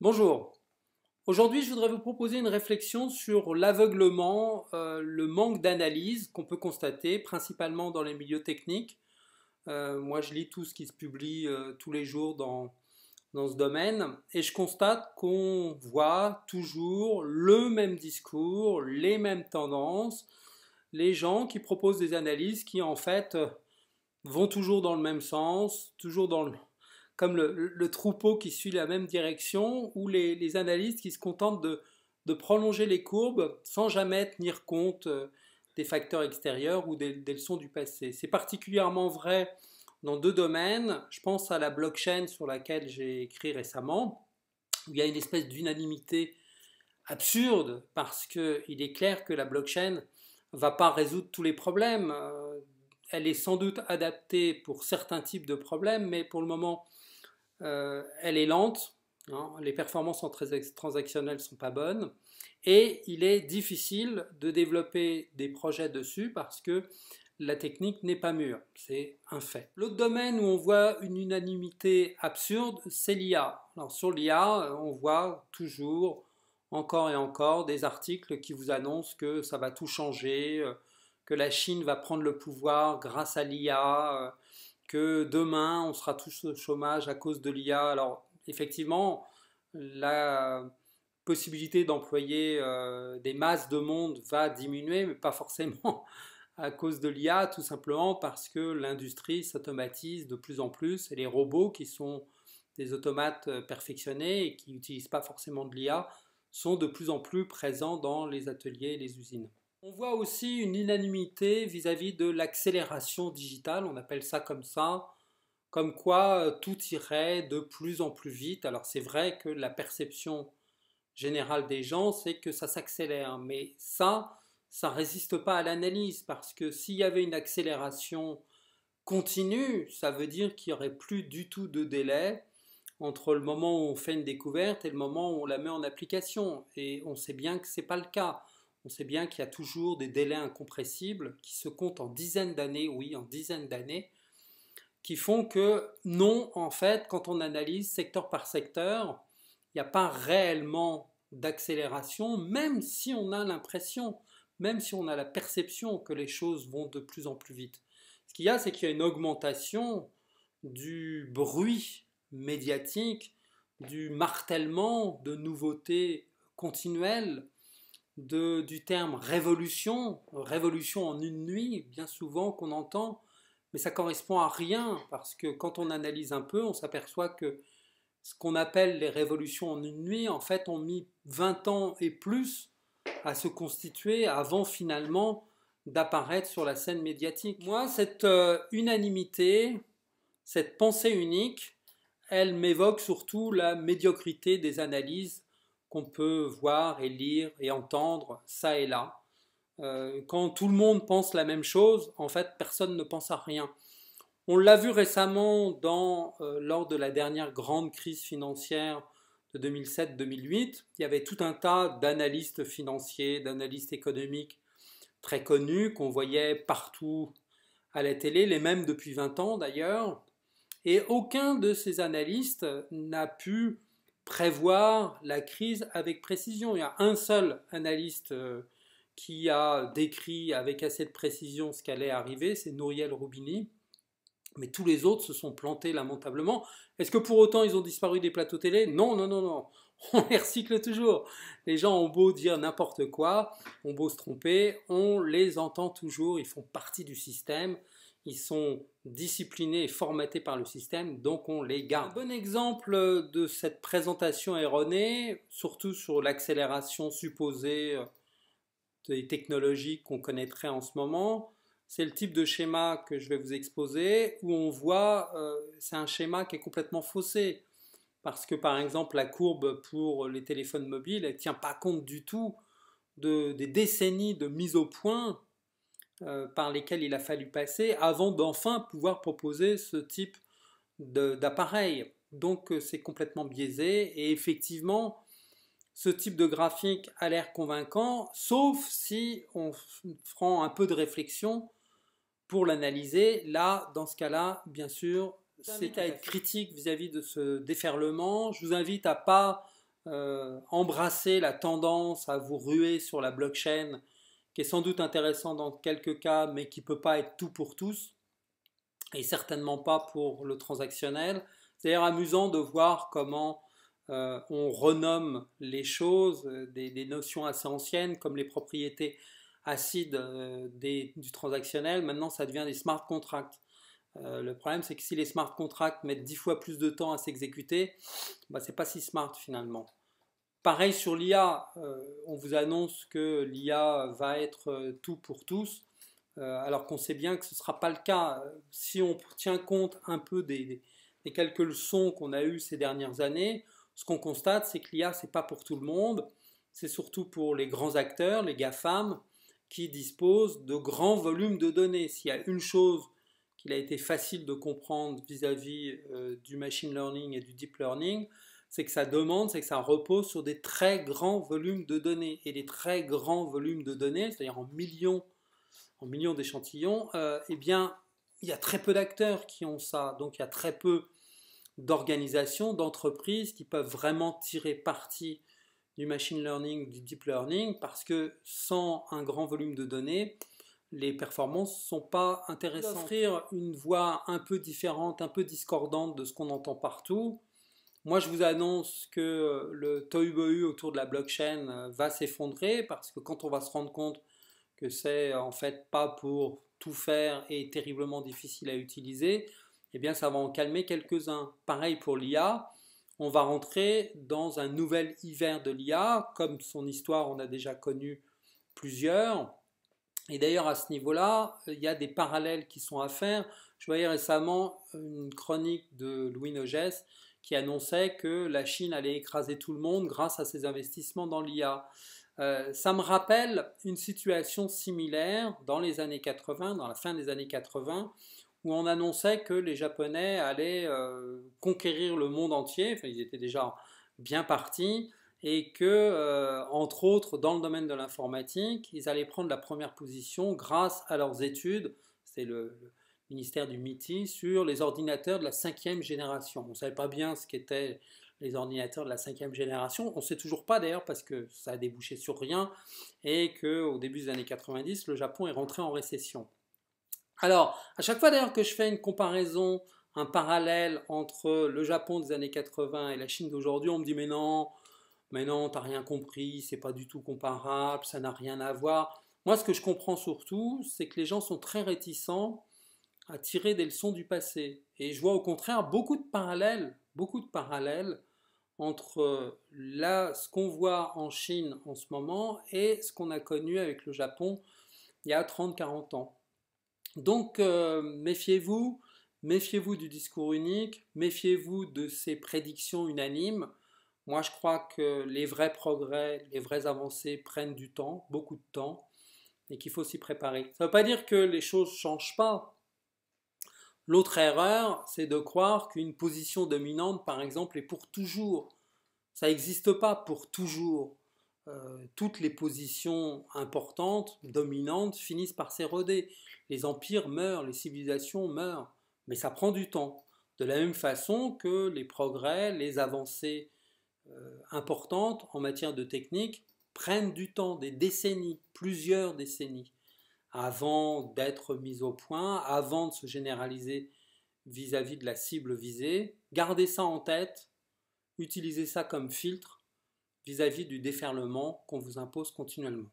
Bonjour. Aujourd'hui, je voudrais vous proposer une réflexion sur l'aveuglement, le manque d'analyse qu'on peut constater, principalement dans les milieux techniques. Moi, je lis tout ce qui se publie tous les jours dans ce domaine et je constate qu'on voit toujours le même discours, les mêmes tendances, les gens qui proposent des analyses qui, en fait, vont toujours dans le même sens, toujours comme le troupeau qui suit la même direction, ou les analystes qui se contentent de prolonger les courbes sans jamais tenir compte des facteurs extérieurs ou des leçons du passé. C'est particulièrement vrai dans deux domaines. Je pense à la blockchain sur laquelle j'ai écrit récemment, où il y a une espèce d'unanimité absurde, parce qu'il est clair que la blockchain ne va pas résoudre tous les problèmes. Elle est sans doute adaptée pour certains types de problèmes, mais pour le moment, elle est lente, hein, les performances en transactionnelles ne sont pas bonnes, et il est difficile de développer des projets dessus parce que la technique n'est pas mûre, c'est un fait. L'autre domaine où on voit une unanimité absurde, c'est l'IA. Alors sur l'IA, on voit toujours, encore et encore, des articles qui vous annoncent que ça va tout changer, que la Chine va prendre le pouvoir grâce à l'IA, que demain on sera tous au chômage à cause de l'IA. Alors effectivement, la possibilité d'employer des masses de monde va diminuer, mais pas forcément à cause de l'IA, tout simplement parce que l'industrie s'automatise de plus en plus et les robots qui sont des automates perfectionnés et qui n'utilisent pas forcément de l'IA sont de plus en plus présents dans les ateliers et les usines. On voit aussi une unanimité vis-à-vis de l'accélération digitale, on appelle ça, comme quoi tout irait de plus en plus vite. Alors c'est vrai que la perception générale des gens, c'est que ça s'accélère, mais ça résiste pas à l'analyse, parce que s'il y avait une accélération continue, ça veut dire qu'il n'y aurait plus du tout de délai entre le moment où on fait une découverte et le moment où on la met en application. Et on sait bien que ce n'est pas le cas. On sait bien qu'il y a toujours des délais incompressibles qui se comptent en dizaines d'années, oui, en dizaines d'années, qui font que non, en fait, quand on analyse secteur par secteur, il n'y a pas réellement d'accélération, même si on a l'impression, même si on a la perception que les choses vont de plus en plus vite. Ce qu'il y a, c'est qu'il y a une augmentation du bruit médiatique, du martèlement de nouveautés continuelles, du terme révolution, révolution en une nuit, bien souvent qu'on entend, mais ça correspond à rien, parce que quand on analyse un peu, on s'aperçoit que ce qu'on appelle les révolutions en une nuit, en fait, ont mis 20 ans et plus à se constituer avant finalement d'apparaître sur la scène médiatique. Moi, cette unanimité, cette pensée unique, elle m'évoque surtout la médiocrité des analyses qu'on peut voir et lire et entendre ça et là. Quand tout le monde pense la même chose, en fait, personne ne pense à rien. On l'a vu récemment lors de la dernière grande crise financière de 2007-2008. Il y avait tout un tas d'analystes financiers, d'analystes économiques très connus qu'on voyait partout à la télé, les mêmes depuis 20 ans d'ailleurs. Et aucun de ces analystes n'a pu prévoir la crise avec précision. Il y a un seul analyste qui a décrit avec assez de précision ce qu'allait arriver, c'est Nouriel Roubini. Mais tous les autres se sont plantés lamentablement. Est-ce que pour autant ils ont disparu des plateaux télé? Non, non, non, non. On les recycle toujours. Les gens ont beau dire n'importe quoi, ont beau se tromper, on les entend toujours, ils font partie du système, ils sont disciplinés et formatés par le système, donc on les garde. Un bon exemple de cette présentation erronée, surtout sur l'accélération supposée des technologies qu'on connaîtrait en ce moment, c'est le type de schéma que je vais vous exposer, où on voit, c'est un schéma qui est complètement faussé, parce que par exemple la courbe pour les téléphones mobiles, elle ne tient pas compte du tout des décennies de mise au point par lesquelles il a fallu passer avant d'enfin pouvoir proposer ce type d'appareil. Donc c'est complètement biaisé, et effectivement, ce type de graphique a l'air convaincant, sauf si on prend un peu de réflexion pour l'analyser. Là, dans ce cas-là, bien sûr, c'est à être critique vis-à-vis de ce déferlement. Je vous invite à pas embrasser la tendance à vous ruer sur la blockchain, qui est sans doute intéressant dans quelques cas, mais qui ne peut pas être tout pour tous, et certainement pas pour le transactionnel. C'est d'ailleurs amusant de voir comment on renomme les choses, des notions assez anciennes comme les propriétés acides du transactionnel. Maintenant, ça devient des smart contracts. Le problème, c'est que si les smart contracts mettent 10 fois plus de temps à s'exécuter, bah, c'est pas si smart finalement. Pareil sur l'IA, on vous annonce que l'IA va être tout pour tous, alors qu'on sait bien que ce ne sera pas le cas. Si on tient compte un peu des quelques leçons qu'on a eues ces dernières années, ce qu'on constate, c'est que l'IA, ce n'est pas pour tout le monde, c'est surtout pour les grands acteurs, les GAFAM, qui disposent de grands volumes de données. S'il y a une chose qu'il a été facile de comprendre vis-à-vis du machine learning et du deep learning, c'est que ça demande, c'est que ça repose sur des très grands volumes de données. Et des très grands volumes de données, c'est-à-dire en millions d'échantillons, eh bien, il y a très peu d'acteurs qui ont ça. Donc il y a très peu d'organisations, d'entreprises qui peuvent vraiment tirer parti du machine learning, du deep learning, parce que sans un grand volume de données, les performances ne sont pas intéressantes. Offrir une voie un peu différente, un peu discordante de ce qu'on entend partout. Moi, je vous annonce que le tohu-bohu autour de la blockchain va s'effondrer parce que quand on va se rendre compte que c'est en fait pas pour tout faire et terriblement difficile à utiliser, eh bien ça va en calmer quelques-uns. Pareil pour l'IA, on va rentrer dans un nouvel hiver de l'IA, comme son histoire on a déjà connu plusieurs. Et d'ailleurs à ce niveau-là, il y a des parallèles qui sont à faire. Je voyais récemment une chronique de Louis Nogès qui annonçait que la Chine allait écraser tout le monde grâce à ses investissements dans l'IA. Ça me rappelle une situation similaire dans les années 80, dans la fin des années 80, où on annonçait que les Japonais allaient conquérir le monde entier, enfin ils étaient déjà bien partis, et que, entre autres, dans le domaine de l'informatique, ils allaient prendre la première position grâce à leurs études, c'est le ministère du MITI, sur les ordinateurs de la 5e génération. On ne savait pas bien ce qu'étaient les ordinateurs de la 5e génération. On ne sait toujours pas d'ailleurs parce que ça a débouché sur rien et qu'au début des années 90, le Japon est rentré en récession. Alors, à chaque fois d'ailleurs que je fais une comparaison, un parallèle entre le Japon des années 80 et la Chine d'aujourd'hui, on me dit mais non, t'as rien compris, c'est pas du tout comparable, ça n'a rien à voir. Moi, ce que je comprends surtout, c'est que les gens sont très réticents à tirer des leçons du passé. Et je vois au contraire beaucoup de parallèles entre là, ce qu'on voit en Chine en ce moment et ce qu'on a connu avec le Japon il y a 30-40 ans. Donc méfiez-vous, méfiez-vous du discours unique, méfiez-vous de ces prédictions unanimes. Moi je crois que les vrais progrès, les vraies avancées prennent du temps, beaucoup de temps, et qu'il faut s'y préparer. Ça ne veut pas dire que les choses ne changent pas. L'autre erreur, c'est de croire qu'une position dominante, par exemple, est pour toujours. Ça n'existe pas pour toujours. Toutes les positions importantes, dominantes, finissent par s'éroder. Les empires meurent, les civilisations meurent, mais ça prend du temps. De la même façon que les progrès, les avancées importantes en matière de technique prennent du temps, des décennies, plusieurs décennies, avant d'être mises au point, avant de se généraliser vis-à-vis de la cible visée. Gardez ça en tête, utilisez ça comme filtre vis-à-vis du déferlement qu'on vous impose continuellement.